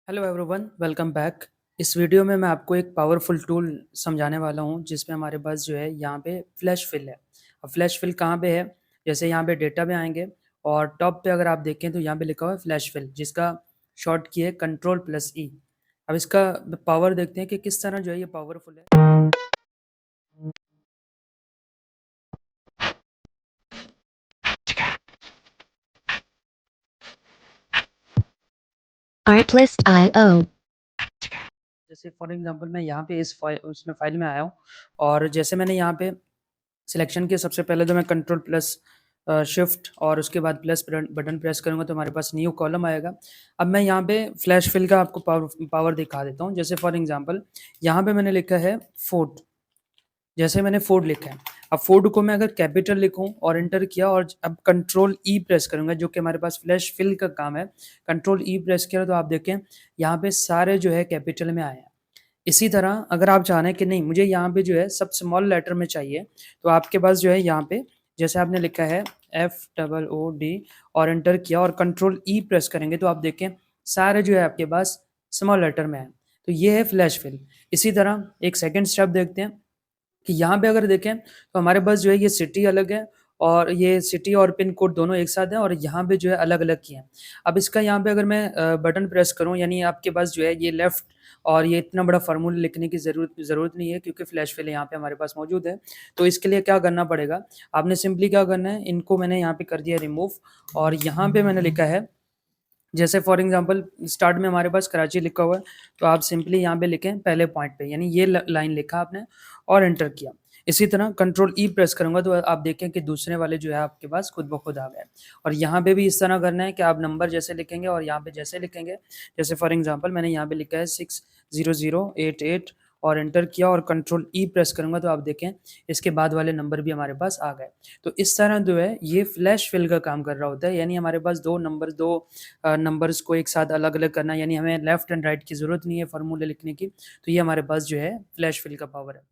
Hello everyone, welcome back. इस video में मैं आपको एक पावरफुल टूल समझाने वाला हूँ जिसमें हमारे पास जो है यहाँ पे फ्लैश फिल है। अब फ्लैश फिल कहाँ पे है? जैसे यहाँ पे डेटा में आएंगे और टॉप पे अगर आप देखें तो यहाँ पे लिखा हुआ है फ्लैश फिल, जिसका शॉर्ट की है कंट्रोल+E। अब इसका पावर देखते हैं कि किस तरह जो है ये पावरफुल है। Artlist.io. जैसे फॉर एग्जांपल मैं यहाँ पे इस उसमें फाइल में आया हूँ और जैसे मैंने यहाँ पे सिलेक्शन के सबसे पहले तो मैं कंट्रोल प्लस शिफ्ट और उसके बाद प्लस बटन प्रेस करूंगा तो हमारे पास न्यू कॉलम आएगा। अब मैं यहाँ पे फ्लैश फिल का आपको पावर दिखा देता हूँ। जैसे फॉर एग्जांपल यहाँ पे मैंने लिखा है फोर्ड। जैसे मैंने फोर्ड लिखा है, अब फोर्ड को मैं अगर कैपिटल लिखूं और एंटर किया और अब कंट्रोल ई प्रेस करूंगा, जो कि हमारे पास फ्लैश फिल का काम है। कंट्रोल ई प्रेस किया तो आप देखें यहाँ पे सारे जो है कैपिटल में आए हैं। इसी तरह अगर आप चाह रहे हैं कि नहीं मुझे यहाँ पे जो है सब स्मॉल लेटर में चाहिए, तो आपके पास जो है यहाँ पे जैसे आपने लिखा है FOOD और एंटर किया और कंट्रोल ई प्रेस करेंगे तो आप देखें सारे जो है आपके पास स्मॉल लेटर में है। तो ये है फ्लैश फिल। इसी तरह एक सेकंड स्टेप देखते हैं कि यहाँ पे अगर देखें तो हमारे पास जो है ये सिटी अलग है और ये सिटी और पिन कोड दोनों एक साथ हैं और यहाँ पे जो है अलग अलग किए हैं। अब इसका यहाँ पे अगर मैं बटन प्रेस करूँ, यानी आपके पास जो है ये लेफ्ट और ये इतना बड़ा फार्मूला लिखने की ज़रूरत नहीं है क्योंकि फ्लैश फिल यहाँ पे हमारे पास मौजूद है। तो इसके लिए क्या करना पड़ेगा, आपने सिंपली क्या करना है, इनको मैंने यहाँ पे कर दिया रिमूव और यहाँ पे मैंने लिखा है जैसे फॉर एग्जांपल स्टार्ट में हमारे पास कराची लिखा हुआ है, तो आप सिंपली यहाँ पे लिखें पहले पॉइंट पे, यानी ये लाइन लिखा आपने और एंटर किया। इसी तरह कंट्रोल ई प्रेस करूंगा तो आप देखें कि दूसरे वाले जो है आपके पास खुद ब खुद आ गए। और यहाँ पे भी इस तरह करना है कि आप नंबर जैसे लिखेंगे और यहाँ पे जैसे लिखेंगे। जैसे फॉर एग्जांपल मैंने यहाँ पे लिखा है 60088 और एंटर किया और कंट्रोल ई प्रेस करूंगा तो आप देखें इसके बाद वाले नंबर भी हमारे पास आ गए। तो इस तरह जो है ये फ्लैश फिल का काम कर रहा होता है, यानी हमारे पास दो नंबर्स को एक साथ अलग अलग करना, यानी हमें लेफ्ट एंड राइट की ज़रूरत नहीं है फार्मूले लिखने की। तो ये हमारे पास जो है फ्लैश फिल का पावर है।